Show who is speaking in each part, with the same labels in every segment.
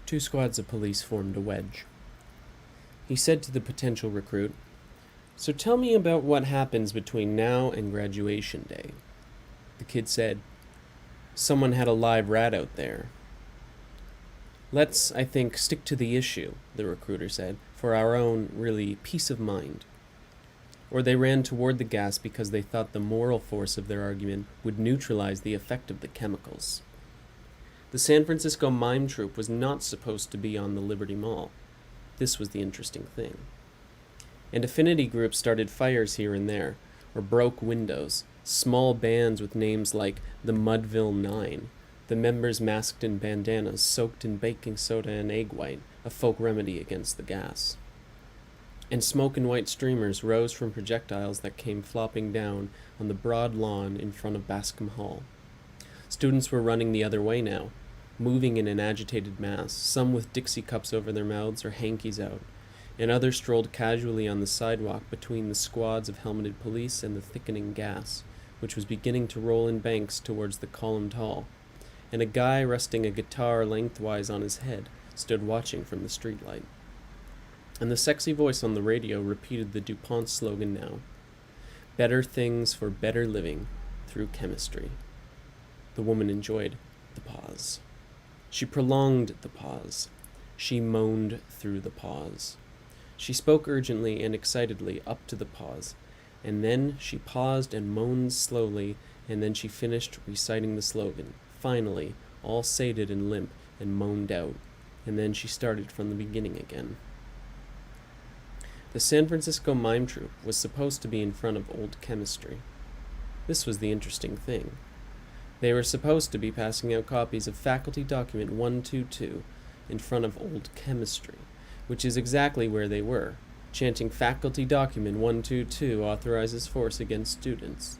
Speaker 1: Two squads of police formed a wedge. He said to the potential recruit, "So tell me about what happens between now and graduation day." The kid said, "Someone had a live rat out there." "Let's, I think, stick to the issue," the recruiter said, "for our own, really, peace of mind." Or they ran toward the gas because they thought the moral force of their argument would neutralize the effect of the chemicals. The San Francisco mime troupe was not supposed to be on the Liberty Mall. This was the interesting thing. And affinity groups started fires here and there, or broke windows, small bands with names like the Mudville Nine, the members masked in bandanas soaked in baking soda and egg white, a folk remedy against the gas. And smoke and white streamers rose from projectiles that came flopping down on the broad lawn in front of Bascom Hall. Students were running the other way now, moving in an agitated mass, some with Dixie cups over their mouths or hankies out, and others strolled casually on the sidewalk between the squads of helmeted police and the thickening gas, which was beginning to roll in banks towards the columned hall, and a guy resting a guitar lengthwise on his head stood watching from the streetlight. And the sexy voice on the radio repeated the DuPont slogan now: "Better things for better living through chemistry." The woman enjoyed the pause. She prolonged the pause. She moaned through the pause. She spoke urgently and excitedly up to the pause, and then she paused and moaned slowly, and then she finished reciting the slogan, finally, all sated and limp, and moaned out, and then she started from the beginning again. The San Francisco mime troupe was supposed to be in front of old chemistry. This was the interesting thing. They were supposed to be passing out copies of Faculty Document 122 in front of old chemistry, which is exactly where they were, chanting Faculty Document 122 authorizes force against students.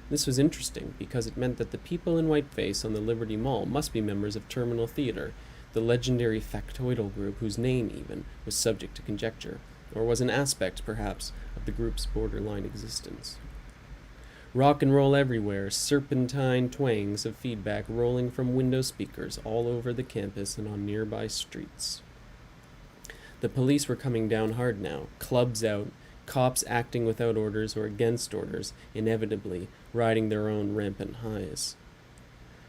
Speaker 1: This was interesting because it meant that the people in whiteface on the Liberty Mall must be members of Terminal Theater, the legendary factoidal group whose name, even, was subject to conjecture, or was an aspect, perhaps, of the group's borderline existence. Rock and roll everywhere, serpentine twangs of feedback rolling from window speakers all over the campus and on nearby streets. The police were coming down hard now, clubs out, cops acting without orders or against orders, inevitably riding their own rampant highs.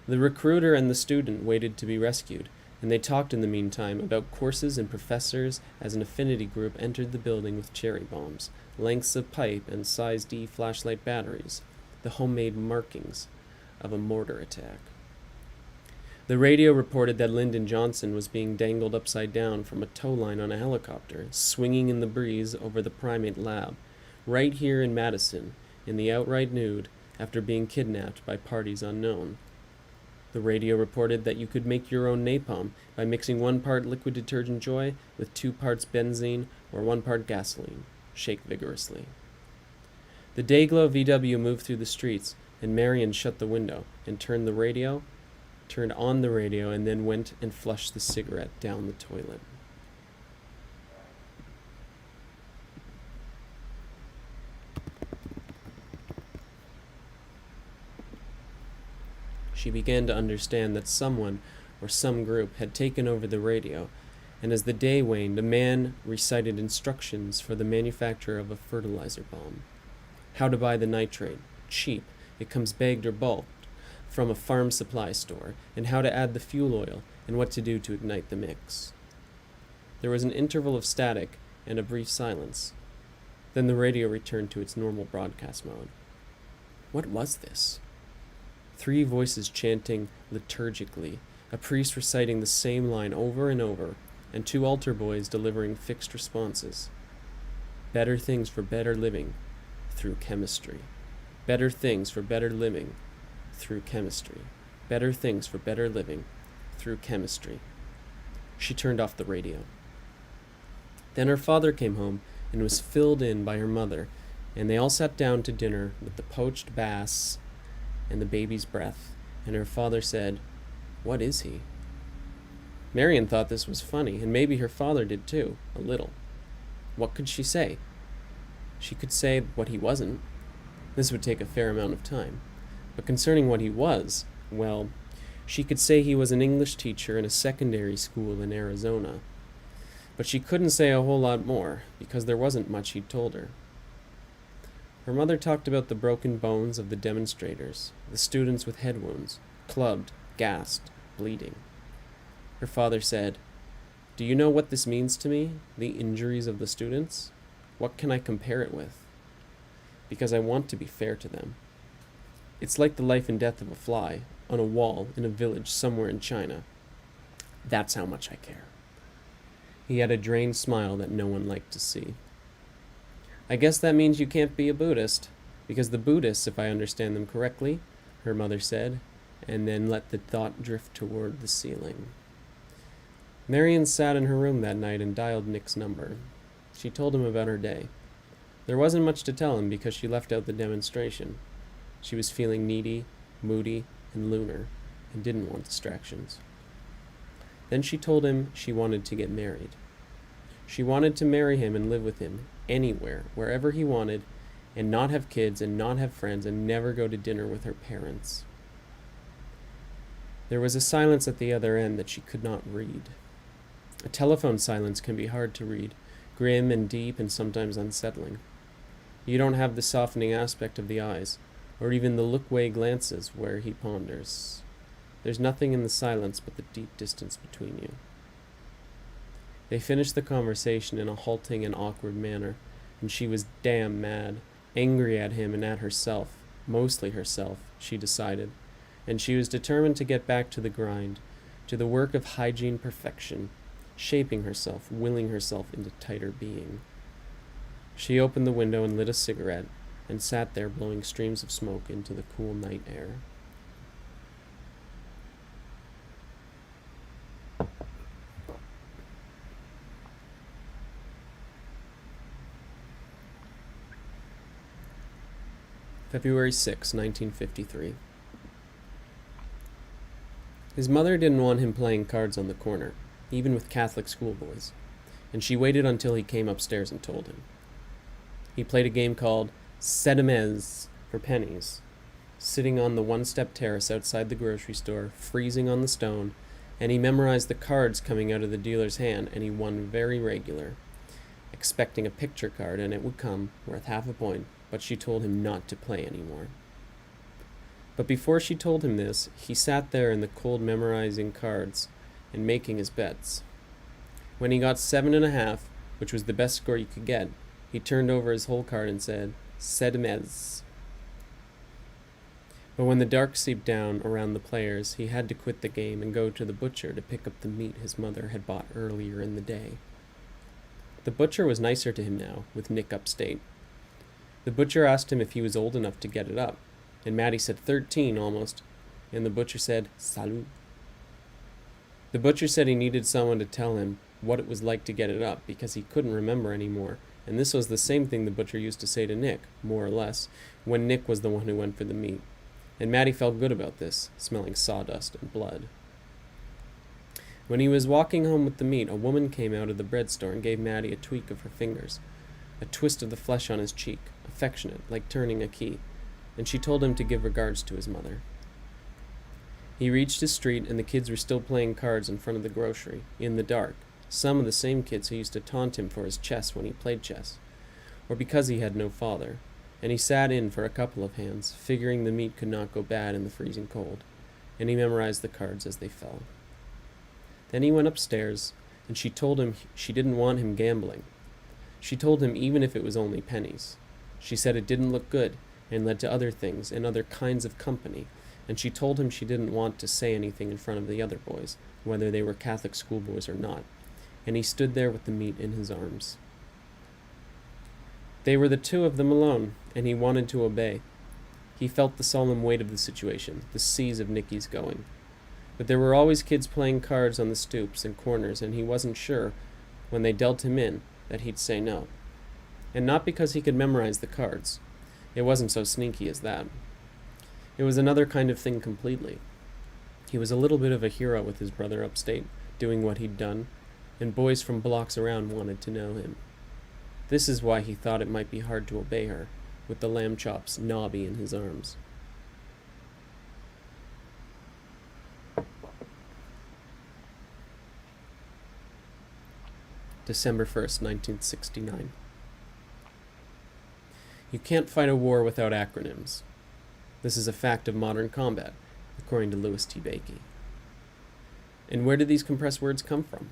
Speaker 1: The recruiter and the student waited to be rescued, and they talked in the meantime about courses and professors as an affinity group entered the building with cherry bombs, lengths of pipe, and size D flashlight batteries, the homemade markings of a mortar attack. The radio reported that Lyndon Johnson was being dangled upside down from a tow line on a helicopter, swinging in the breeze over the primate lab, right here in Madison, in the outright nude, after being kidnapped by parties unknown. The radio reported that you could make your own napalm by mixing 1 part liquid detergent Joy with 2 parts benzene or 1 part gasoline. Shake vigorously. The Dayglow VW moved through the streets, and Marion shut the window and turned on the radio, and then went and flushed the cigarette down the toilet. She began to understand that someone or some group had taken over the radio, and as the day waned, a man recited instructions for the manufacture of a fertilizer bomb. How to buy the nitrate, cheap, it comes bagged or bulked, from a farm supply store, and how to add the fuel oil, and what to do to ignite the mix. There was an interval of static and a brief silence. Then the radio returned to its normal broadcast mode. What was this? 3 voices chanting liturgically, a priest reciting the same line over and over, and 2 altar boys delivering fixed responses. Better things for better living through chemistry. Better things for better living through chemistry. Better things for better living through chemistry. She turned off the radio. Then her father came home and was filled in by her mother, and they all sat down to dinner with the poached bass and the baby's breath, and her father said, "What is he?" Marion thought this was funny, and maybe her father did too, a little. What could she say? She could say what he wasn't. This would take a fair amount of time. But concerning what he was, well, she could say he was an English teacher in a secondary school in Arizona. But she couldn't say a whole lot more, because there wasn't much he'd told her. Her mother talked about the broken bones of the demonstrators, the students with head wounds, clubbed, gassed, bleeding. Her father said, "Do you know what this means to me, the injuries of the students? What can I compare it with? Because I want to be fair to them. It's like the life and death of a fly on a wall in a village somewhere in China. That's how much I care." He had a drained smile that no one liked to see. "I guess that means you can't be a Buddhist, because the Buddhists, if I understand them correctly," her mother said, and then let the thought drift toward the ceiling. Marion sat in her room that night and dialed Nick's number. She told him about her day. There wasn't much to tell him because she left out the demonstration. She was feeling needy, moody, and lunar, and didn't want distractions. Then she told him she wanted to get married. She wanted to marry him and live with him, anywhere, wherever he wanted, and not have kids and not have friends and never go to dinner with her parents. There was a silence at the other end that she could not read. A telephone silence can be hard to read, grim and deep and sometimes unsettling. You don't have the softening aspect of the eyes, or even the look-away glances where he ponders. There's nothing in the silence but the deep distance between you. They finished the conversation in a halting and awkward manner, and she was damn mad, angry at him and at herself, mostly herself, she decided, and she was determined to get back to the grind, to the work of hygiene perfection, shaping herself, willing herself into tighter being. She opened the window and lit a cigarette, and sat there blowing streams of smoke into the cool night air. February 6, 1953. His mother didn't want him playing cards on the corner, even with Catholic schoolboys, and she waited until he came upstairs and told him. He played a game called Sedemez for pennies, sitting on the one-step terrace outside the grocery store, freezing on the stone, and he memorized the cards coming out of the dealer's hand, and he won very regular, expecting a picture card, and it would come, worth half a point, but she told him not to play anymore. But before she told him this, he sat there in the cold memorizing cards and making his bets. When he got 7.5, which was the best score you could get, he turned over his whole card and said, "Sedemez." But when the dark seeped down around the players, he had to quit the game and go to the butcher to pick up the meat his mother had bought earlier in the day. The butcher was nicer to him now, with Nick upstate. The butcher asked him if he was old enough to get it up, and Maddie said 13 almost, and the butcher said, "Salut." The butcher said he needed someone to tell him what it was like to get it up, because he couldn't remember anymore, and this was the same thing the butcher used to say to Nick, more or less, when Nick was the one who went for the meat. And Maddie felt good about this, smelling sawdust and blood. When he was walking home with the meat, a woman came out of the bread store and gave Maddie a tweak of her fingers, a twist of the flesh on his cheek, affectionate, like turning a key, and she told him to give regards to his mother. He reached his street, and the kids were still playing cards in front of the grocery, in the dark, some of the same kids who used to taunt him for his chess when he played chess, or because he had no father, and he sat in for a couple of hands, figuring the meat could not go bad in the freezing cold, and he memorized the cards as they fell. Then he went upstairs, and she told him she didn't want him gambling. She told him even if it was only pennies. She said it didn't look good, and led to other things and other kinds of company, and she told him she didn't want to say anything in front of the other boys, whether they were Catholic schoolboys or not, and he stood there with the meat in his arms. They were the two of them alone, and he wanted to obey. He felt the solemn weight of the situation, the seas of Nicky's going. But there were always kids playing cards on the stoops and corners, and he wasn't sure, when they dealt him in, that he'd say no. And not because he could memorize the cards. It wasn't so sneaky as that. It was another kind of thing completely. He was a little bit of a hero with his brother upstate, doing what he'd done, and boys from blocks around wanted to know him. This is why he thought it might be hard to obey her, with the lamb chops knobby in his arms. December 1st, 1969. You can't fight a war without acronyms. This is a fact of modern combat, according to Louis T. Baker. And where do these compressed words come from?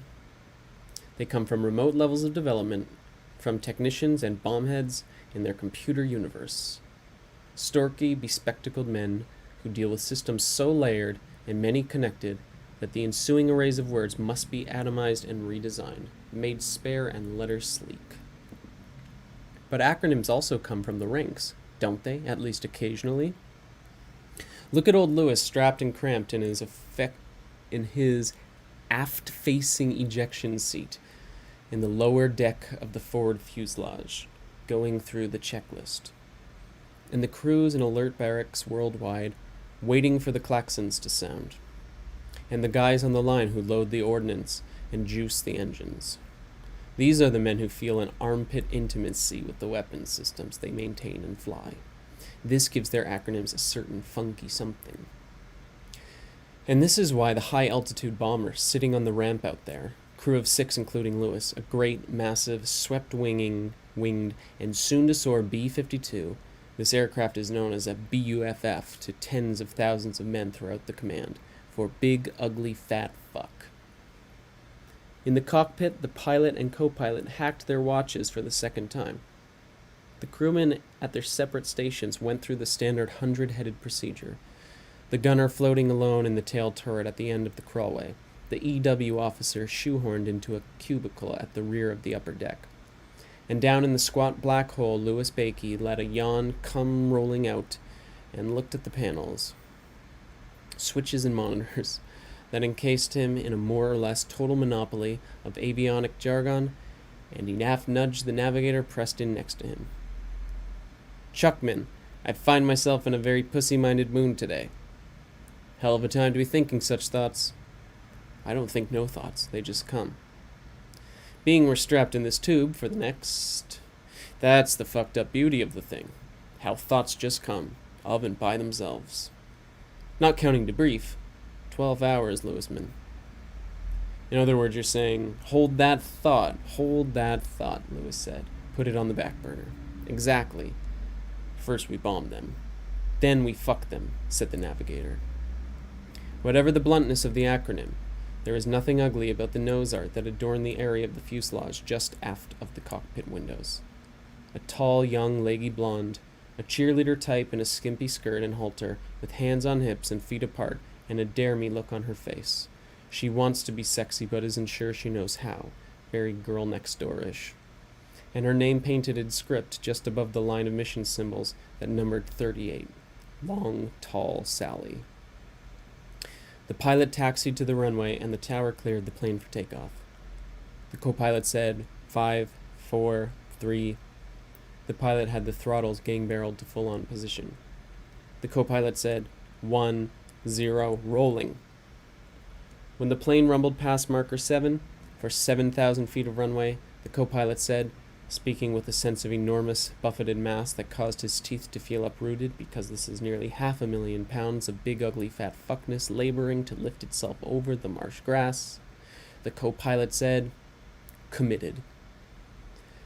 Speaker 1: They come from remote levels of development, from technicians and bombheads in their computer universe. Storky, bespectacled men who deal with systems so layered and many connected that the ensuing arrays of words must be atomized and redesigned, made spare and letters sleek. But acronyms also come from the ranks, don't they, at least occasionally? Look at old Lewis strapped and cramped in his aft-facing ejection seat in the lower deck of the forward fuselage, going through the checklist. And the crews in alert barracks worldwide, waiting for the klaxons to sound. And the guys on the line who load the ordnance and juice the engines. These are the men who feel an armpit intimacy with the weapons systems they maintain and fly. This gives their acronyms a certain funky something. And this is why the high-altitude bomber sitting on the ramp out there, crew of 6 including Lewis, a great, massive, swept-winged, and soon-to-soar B-52, this aircraft is known as a BUFF to tens of thousands of men throughout the command, for big, ugly, fat fuck. In the cockpit, the pilot and co-pilot hacked their watches for the second time. The crewmen at their separate stations went through the standard 100-headed procedure. The gunner floating alone in the tail turret at the end of the crawlway. The EW officer shoehorned into a cubicle at the rear of the upper deck. And down in the squat black hole, Louis Baker let a yawn come rolling out and looked at the panels, switches and monitors that encased him in a more or less total monopoly of avionic jargon, and he half nudged the navigator pressed in next to him. "Chuckman, I find myself in a very pussy-minded mood today." "Hell of a time to be thinking such thoughts." "I don't think no thoughts, they just come." "Being we're strapped in this tube for the next..." "That's the fucked up beauty of the thing. How thoughts just come, of and by themselves. Not counting debrief. 12 hours, Lewisman." In other words, you're saying, hold that thought, Lewis said. "Put it on the back burner." "Exactly. First we bombed them. Then we fucked them," said the navigator. Whatever the bluntness of the acronym, there is nothing ugly about the nose art that adorned the area of the fuselage just aft of the cockpit windows. A tall, young, leggy blonde, a cheerleader type in a skimpy skirt and halter, with hands on hips and feet apart, and a dare-me look on her face. She wants to be sexy but isn't sure she knows how. Very girl next door-ish. And her name painted in script just above the line of mission symbols that numbered 38. Long, tall Sally. The pilot taxied to the runway and the tower cleared the plane for takeoff. The co-pilot said, 5, 4, 3. The pilot had the throttles gang-barreled to full-on position. The co-pilot said, 1, 0, rolling. When the plane rumbled past marker 7, for 7,000 feet of runway, the co-pilot said, speaking with a sense of enormous, buffeted mass that caused his teeth to feel uprooted because this is nearly 500,000 pounds of big ugly fat fuckness laboring to lift itself over the marsh grass. The co-pilot said, "Committed."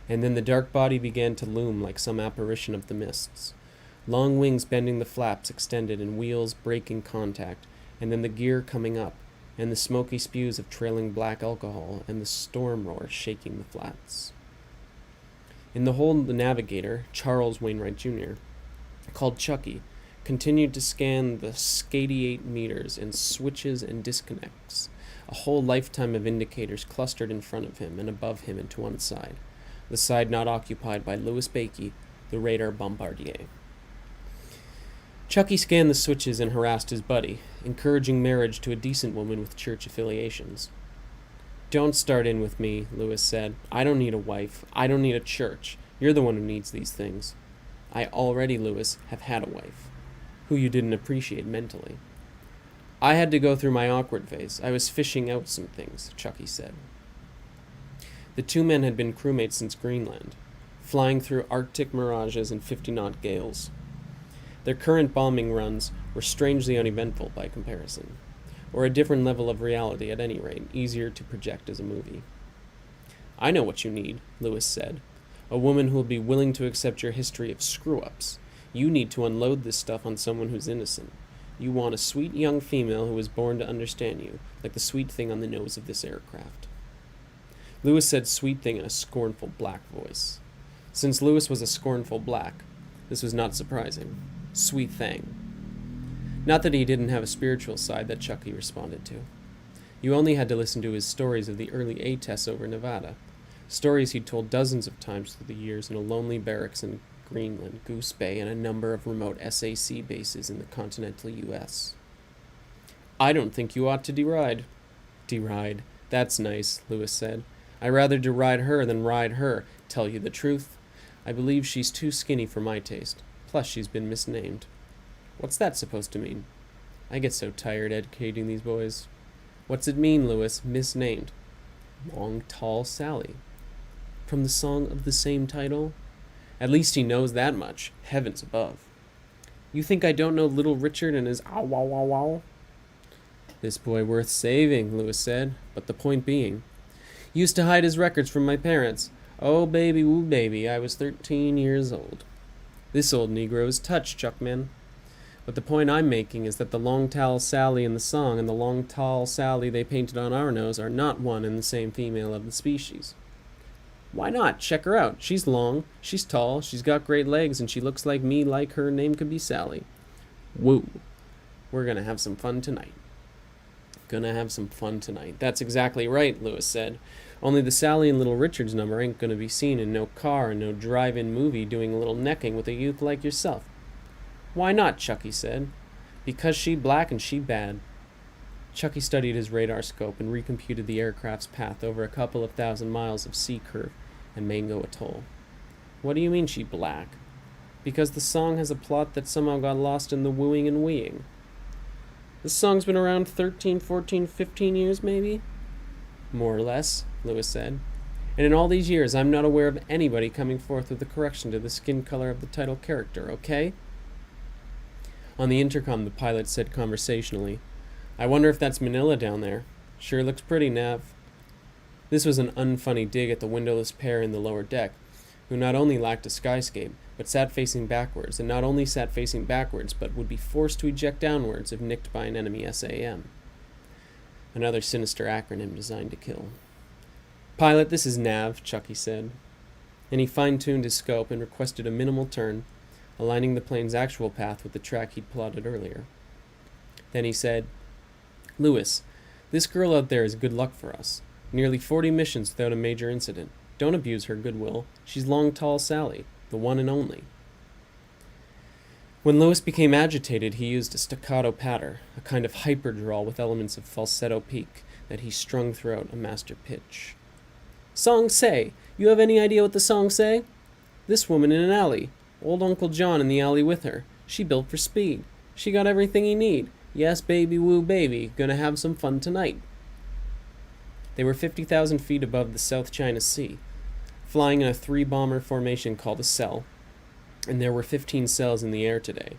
Speaker 1: And then the dark body began to loom like some apparition of the mists. Long wings bending the flaps extended and wheels breaking contact, and then the gear coming up, and the smoky spews of trailing black alcohol, and the storm roar shaking the flats. In the hold, the navigator, Charles Wainwright Jr., called Chucky, continued to scan the 88 meters in switches and disconnects, a whole lifetime of indicators clustered in front of him and above him and to one side, the side not occupied by Louis Baker, the radar bombardier. Chucky scanned the switches and harassed his buddy, encouraging marriage to a decent woman with church affiliations. "Don't start in with me," Louis said. "I don't need a wife. I don't need a church. You're the one who needs these things." "I already, Louis, have had a wife, who you didn't appreciate mentally." "I had to go through my awkward phase. I was fishing out some things," Chucky said. The two men had been crewmates since Greenland, flying through Arctic mirages and 50-knot gales. Their current bombing runs were strangely uneventful by comparison, or a different level of reality at any rate, easier to project as a movie. I know what you need, Lewis said. A woman who will be willing to accept your history of screw-ups. You need to unload this stuff on someone who's innocent. You want a sweet young female who was born to understand you, like the sweet thing on the nose of this aircraft. Lewis said sweet thing in a scornful black voice. Since Lewis was a scornful black, this was not surprising. Sweet thing. Not that he didn't have a spiritual side that Chucky responded to. You only had to listen to his stories of the early A-tests over Nevada. Stories he'd told dozens of times through the years in a lonely barracks in Greenland, Goose Bay, and a number of remote SAC bases in the continental U.S. I don't think you ought to deride. Deride. That's nice, Lewis said. I'd rather deride her than ride her. Tell you the truth, I believe she's too skinny for my taste. Plus, she's been misnamed. What's that supposed to mean? I get so tired educating these boys. What's it mean, Lewis? Misnamed. Long, Tall Sally. From the song of the same title? At least he knows that much. Heavens above. You think I don't know Little Richard and his ow wow wow wow? This boy worth saving, Lewis said, but the point being, used to hide his records from my parents. Oh, baby, woo, baby, I was 13 years old. This old Negro is touched, Chuckman. But the point I'm making is that the long, tall Sally in the song and the long, tall Sally they painted on our nose are not one and the same female of the species. Why not? Check her out. She's long, she's tall, she's got great legs, and she looks like me, like her name could be Sally. Woo. We're gonna have some fun tonight. Gonna have some fun tonight. That's exactly right, Lewis said. Only the Sally and Little Richard's number ain't gonna be seen in no car and no drive-in movie doing a little necking with a youth like yourself. Why not? Chucky said. Because she black and she bad. Chucky studied his radar scope and recomputed the aircraft's path over a couple of thousand miles of sea curve and Mango Atoll. What do you mean she black? Because the song has a plot that somehow got lost in the wooing and weeing. This song's been around 13, 14, 15 years, maybe? More or less, Lewis said. And in all these years, I'm not aware of anybody coming forth with a correction to the skin color of the title character, okay? On the intercom, the pilot said conversationally, I wonder if that's Manila down there. Sure looks pretty, Nav. This was an unfunny dig at the windowless pair in the lower deck, who not only lacked a skyscape, but sat facing backwards, and not only sat facing backwards, but would be forced to eject downwards if nicked by an enemy SAM. Another sinister acronym designed to kill. Pilot, this is Nav, Chucky said. And he fine-tuned his scope and requested a minimal turn, aligning the plane's actual path with the track he'd plotted earlier. Then he said, Lewis, this girl out there is good luck for us. Nearly 40 missions without a major incident. Don't abuse her goodwill. She's Long Tall Sally, the one and only. When Lewis became agitated, he used a staccato patter, a kind of hyper-drawl with elements of falsetto peak that he strung throughout a master pitch. Song say, you have any idea what the song say? This woman in an alley. Old Uncle John in the alley with her. She built for speed. She got everything he need. Yes, baby, woo, baby. Gonna have some fun tonight. They were 50,000 feet above the South China Sea, flying in a 3-bomber formation called a cell, and there were 15 cells in the air today,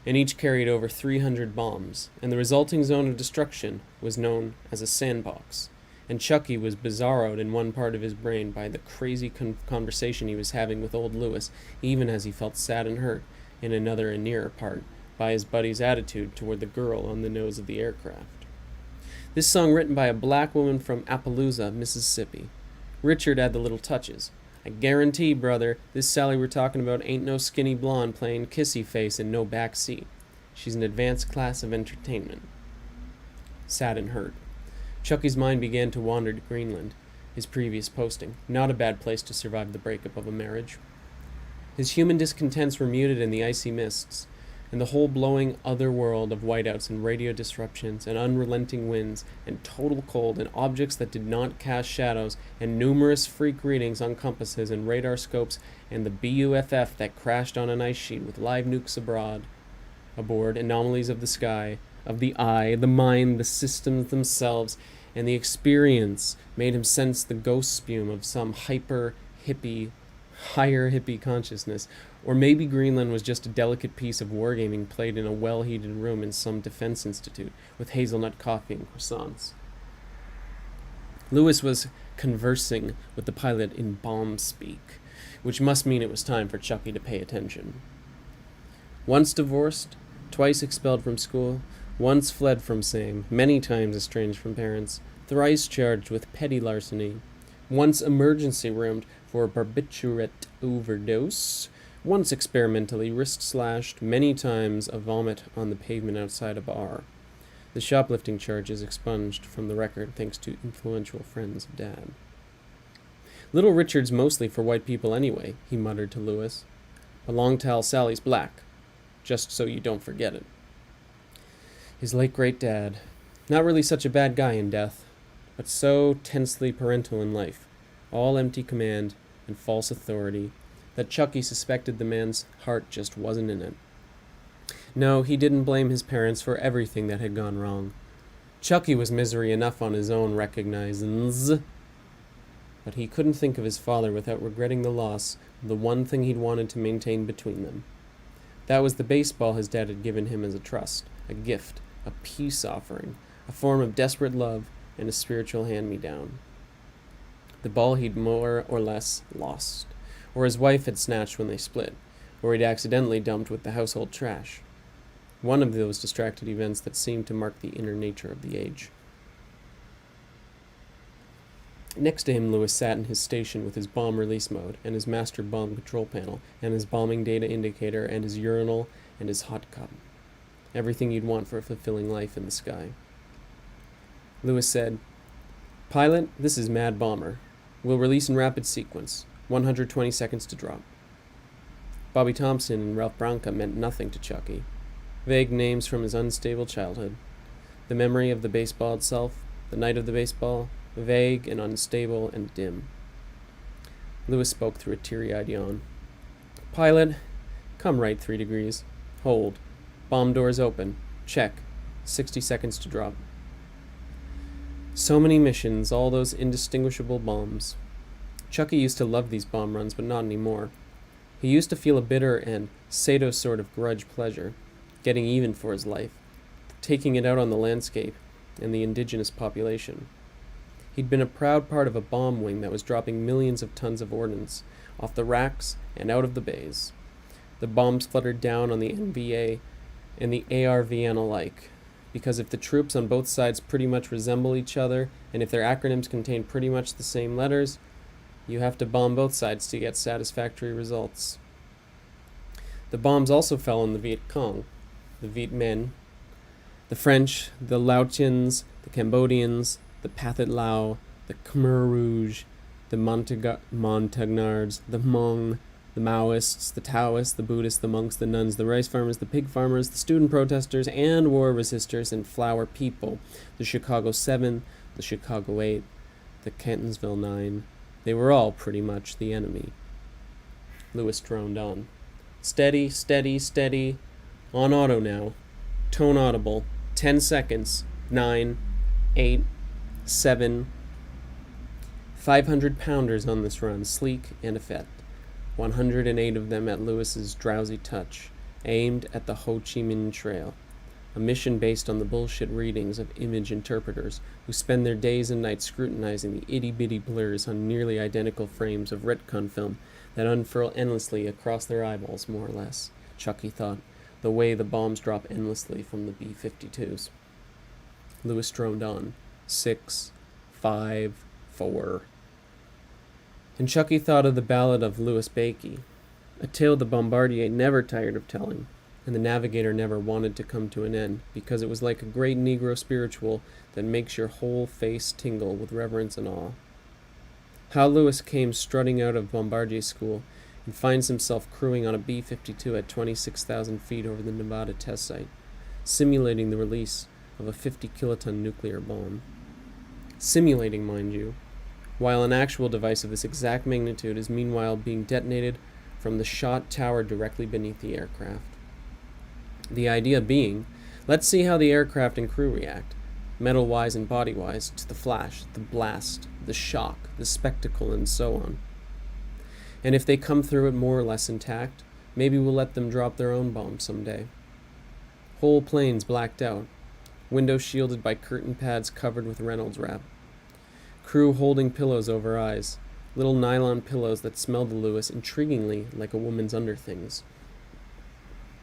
Speaker 1: and each carried over 300 bombs, and the resulting zone of destruction was known as a sandbox, and Chucky was bizarroed in one part of his brain by the crazy conversation he was having with old Lewis, even as he felt sad and hurt, in another and nearer part, by his buddy's attitude toward the girl on the nose of the aircraft. This song written by a black woman from Appaloosa, Mississippi. Richard had the little touches. I guarantee, brother, this Sally we're talking about ain't no skinny blonde playing kissy face in no back seat. She's an advanced class of entertainment. Sad and hurt, Chucky's mind began to wander to Greenland, his previous posting. Not a bad place to survive the breakup of a marriage. His human discontents were muted in the icy mists, and the whole blowing other world of whiteouts and radio disruptions and unrelenting winds and total cold and objects that did not cast shadows and numerous freak readings on compasses and radar scopes and the BUFF that crashed on an ice sheet with live nukes aboard anomalies of the sky, of the eye, the mind, the systems themselves, and the experience made him sense the ghost spume of some higher hippie consciousness. Or maybe Greenland was just a delicate piece of wargaming played in a well-heated room in some defense institute with hazelnut coffee and croissants. Lewis was conversing with the pilot in bomb speak, which must mean it was time for Chucky to pay attention. Once divorced, twice expelled from school, once fled from same, many times estranged from parents, thrice charged with petty larceny, once emergency roomed for a barbiturate overdose, once experimentally wrist slashed, many times a vomit on the pavement outside a bar. The shoplifting charge is expunged from the record thanks to influential friends of Dad. Little Richard's mostly for white people anyway, he muttered to Lewis. A long towel Sally's black, just so you don't forget it. His late great dad, not really such a bad guy in death, but so tensely parental in life, all empty command and false authority, that Chucky suspected the man's heart just wasn't in it. No, he didn't blame his parents for everything that had gone wrong. Chucky was misery enough on his own recognizance, but he couldn't think of his father without regretting the loss of the one thing he'd wanted to maintain between them. That was the baseball his dad had given him as a trust, a gift, a peace offering, a form of desperate love, and a spiritual hand-me-down. The ball he'd more or less lost, or his wife had snatched when they split, or he'd accidentally dumped with the household trash. One of those distracted events that seemed to mark the inner nature of the age. Next to him, Lewis sat in his station with his bomb release mode, and his master bomb control panel, and his bombing data indicator, and his urinal, and his hot cup. Everything you'd want for a fulfilling life in the sky. Lewis said, "Pilot, this is Mad Bomber. We'll release in rapid sequence. 120 seconds to drop." Bobby Thompson and Ralph Branca meant nothing to Chucky. Vague names from his unstable childhood. The memory of the baseball itself, the night of the baseball, vague and unstable and dim. Lewis spoke through a teary-eyed yawn. "Pilot, come right 3 degrees. Hold. Bomb doors open. Check. 60 seconds to drop." So many missions, all those indistinguishable bombs. Chucky used to love these bomb runs, but not anymore. He used to feel a bitter and sado sort of grudge pleasure, getting even for his life, taking it out on the landscape and the indigenous population. He'd been a proud part of a bomb wing that was dropping millions of tons of ordnance off the racks and out of the bays. The bombs fluttered down on the NVA and the ARVN alike, because if the troops on both sides pretty much resemble each other, and if their acronyms contain pretty much the same letters, you have to bomb both sides to get satisfactory results. The bombs also fell on the Viet Cong, the Viet Minh, the French, the Laotians, the Cambodians, the Pathet Lao, the Khmer Rouge, the Montagnards, the Hmong, the Maoists, the Taoists, the Buddhists, the monks, the nuns, the rice farmers, the pig farmers, the student protesters, and war resistors and flower people, the Chicago 7, the Chicago 8, the Cantonsville 9. They were all pretty much the enemy. Lewis droned on. "Steady, steady, steady. On auto now. Tone audible. 10 seconds. 9, 8, 7. 500 pounders on this run, sleek and effete. 108 of them at Lewis's drowsy touch, aimed at the Ho Chi Minh Trail. A mission based on the bullshit readings of image interpreters who spend their days and nights scrutinizing the itty-bitty blurs on nearly identical frames of retcon film that unfurl endlessly across their eyeballs, more or less, Chucky thought, the way the bombs drop endlessly from the B-52s. Lewis droned on. 6, 5, 4. And Chucky thought of the ballad of Louis Bakey, a tale the bombardier never tired of telling, and the navigator never wanted to come to an end, because it was like a great Negro spiritual that makes your whole face tingle with reverence and awe. How Lewis came strutting out of bombardier school and finds himself crewing on a B-52 at 26,000 feet over the Nevada test site, simulating the release of a 50-kiloton nuclear bomb. Simulating, mind you, while an actual device of this exact magnitude is meanwhile being detonated from the shot tower directly beneath the aircraft. The idea being, let's see how the aircraft and crew react, metal-wise and body-wise, to the flash, the blast, the shock, the spectacle, and so on. And if they come through it more or less intact, maybe we'll let them drop their own bomb someday. Whole planes blacked out, windows shielded by curtain pads covered with Reynolds wrap. Crew holding pillows over eyes, little nylon pillows that smelled to Lewis intriguingly like a woman's underthings.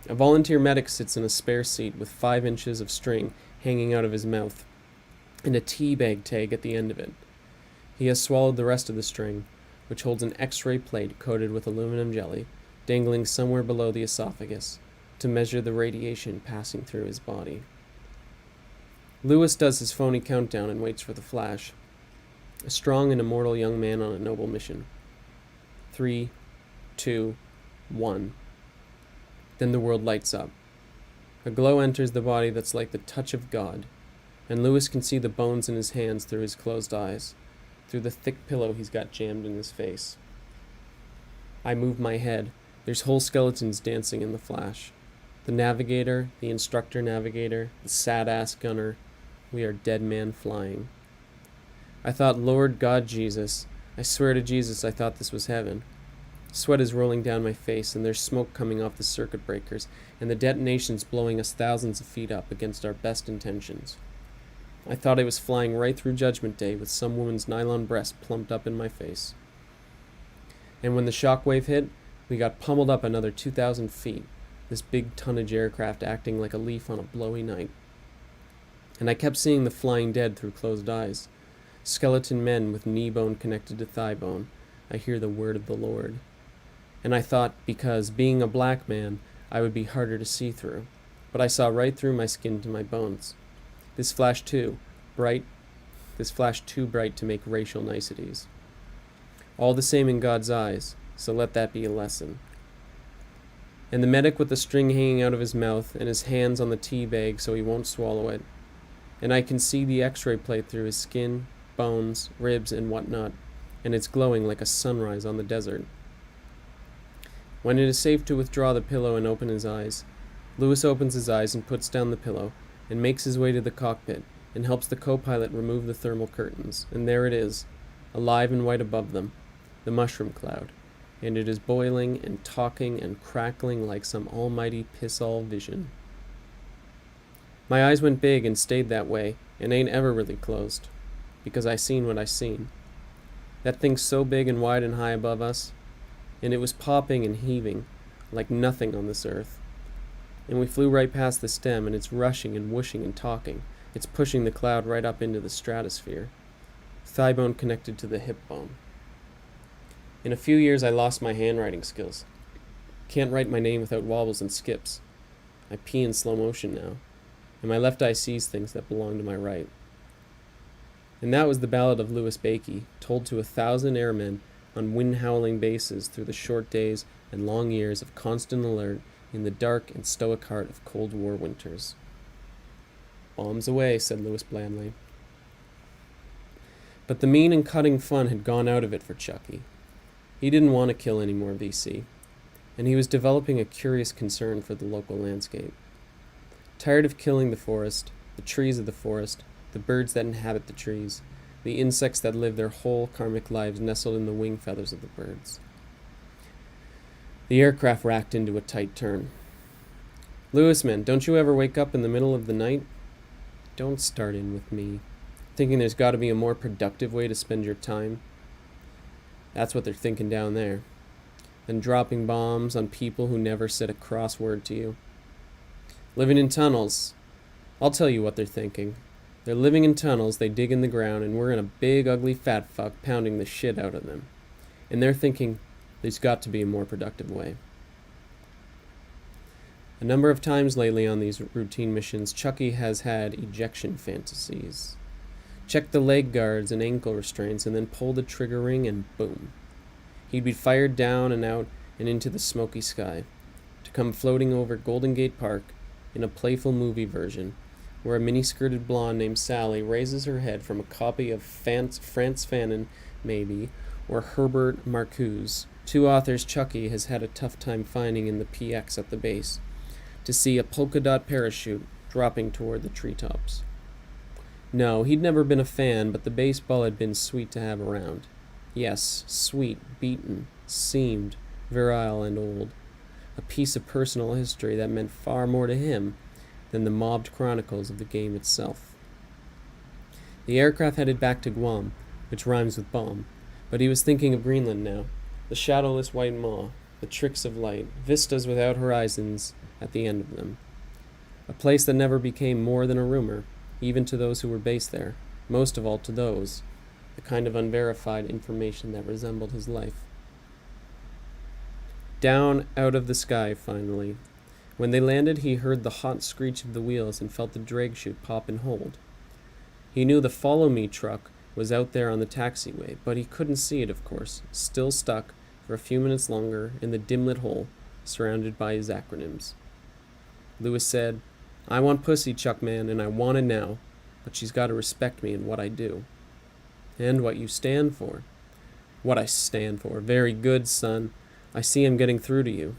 Speaker 1: A volunteer medic sits in a spare seat with 5 inches of string hanging out of his mouth and a tea bag tag at the end of it. He has swallowed the rest of the string, which holds an X-ray plate coated with aluminum jelly, dangling somewhere below the esophagus, to measure the radiation passing through his body. Lewis does his phony countdown and waits for the flash. A strong and immortal young man on a noble mission. 3, 2, 1. Then the world lights up. A glow enters the body that's like the touch of God, and Lewis can see the bones in his hands through his closed eyes, through the thick pillow he's got jammed in his face. I move my head. There's whole skeletons dancing in the flash. The navigator, the instructor navigator, the sad-ass gunner. We are dead man flying. I thought, Lord God Jesus, I swear to Jesus I thought this was heaven. Sweat is rolling down my face, and there's smoke coming off the circuit breakers, and the detonation's blowing us thousands of feet up against our best intentions. I thought I was flying right through Judgment Day with some woman's nylon breast plumped up in my face. And when the shockwave hit, we got pummeled up another 2,000 feet, this big tonnage aircraft acting like a leaf on a blowy night. And I kept seeing the flying dead through closed eyes. Skeleton men with knee bone connected to thigh bone. I hear the word of the Lord. And I thought, because, being a black man, I would be harder to see through. But I saw right through my skin to my bones. This flash too bright to make racial niceties. All the same in God's eyes, so let that be a lesson. And the medic with the string hanging out of his mouth and his hands on the tea bag so he won't swallow it. And I can see the X-ray plate through his skin, bones, ribs, and whatnot, and it's glowing like a sunrise on the desert. When it is safe to withdraw the pillow and open his eyes, Lewis opens his eyes and puts down the pillow and makes his way to the cockpit and helps the co-pilot remove the thermal curtains, and there it is, alive and white above them, the mushroom cloud, and it is boiling and talking and crackling like some almighty piss-all vision. My eyes went big and stayed that way, and ain't ever really closed, because I seen what I seen. That thing's so big and wide and high above us, and it was popping and heaving like nothing on this earth. And we flew right past the stem, and it's rushing and whooshing and talking. It's pushing the cloud right up into the stratosphere. Thigh bone connected to the hip bone. In a few years I lost my handwriting skills. Can't write my name without wobbles and skips. I pee in slow motion now, and my left eye sees things that belong to my right. And that was the ballad of Louis Bakey, told to 1,000 airmen on wind-howling bases through the short days and long years of constant alert in the dark and stoic heart of Cold War winters. Bombs away, said Lewis blandly. But the mean and cutting fun had gone out of it for Chucky. He didn't want to kill any more VC, and he was developing a curious concern for the local landscape. Tired of killing the forest, the trees of the forest, the birds that inhabit the trees, the insects that live their whole karmic lives nestled in the wing feathers of the birds. The aircraft racked into a tight turn. Lewis, man, don't you ever wake up in the middle of the night? Don't start in with me, thinking there's got to be a more productive way to spend your time. That's what they're thinking down there. Than dropping bombs on people who never said a cross word to you. Living in tunnels. I'll tell you what they're thinking. They're living in tunnels they dig in the ground, and we're in a big ugly fat fuck pounding the shit out of them. And they're thinking, there's got to be a more productive way. A number of times lately on these routine missions, Chucky has had ejection fantasies. Check the leg guards and ankle restraints, and then pull the trigger ring, and boom. He'd be fired down and out and into the smoky sky, to come floating over Golden Gate Park in a playful movie version, where a mini-skirted blonde named Sally raises her head from a copy of Frantz Fanon, maybe, or Herbert Marcuse, 2 authors Chucky has had a tough time finding in the PX at the base, to see a polka dot parachute dropping toward the treetops. No, he'd never been a fan, but the baseball had been sweet to have around. Yes, sweet, beaten, seamed, virile, and old. A piece of personal history that meant far more to him than the mobbed chronicles of the game itself. The aircraft headed back to Guam, which rhymes with bomb, but he was thinking of Greenland now. The shadowless white maw, the tricks of light, vistas without horizons at the end of them. A place that never became more than a rumor, even to those who were based there, most of all to those, the kind of unverified information that resembled his life. Down out of the sky, finally. When they landed, he heard the hot screech of the wheels and felt the drag chute pop and hold. He knew the Follow Me truck was out there on the taxiway, but he couldn't see it, of course, still stuck for a few minutes longer in the dim-lit hole, surrounded by his acronyms. Lewis said, "I want pussy, Chuck man, and I want it now, but she's got to respect me and what I do." "And what you stand for." "What I stand for. Very good, son. I see I'm getting through to you."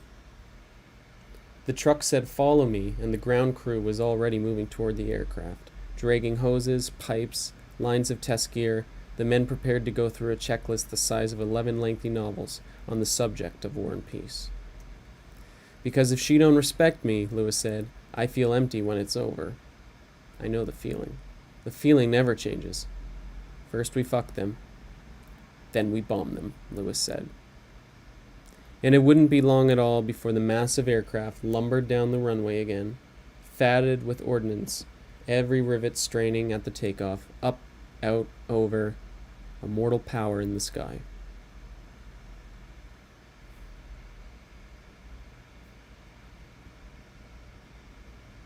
Speaker 1: The truck said, "Follow me," and the ground crew was already moving toward the aircraft, dragging hoses, pipes, lines of test gear, the men prepared to go through a checklist the size of 11 lengthy novels on the subject of war and peace. "Because if she don't respect me," Lewis said, "I feel empty when it's over." "I know the feeling. The feeling never changes. First we fuck them, then we bomb them," Lewis said. And it wouldn't be long at all before the massive aircraft lumbered down the runway again, fatted with ordnance, every rivet straining at the takeoff, up, out, over, a mortal power in the sky.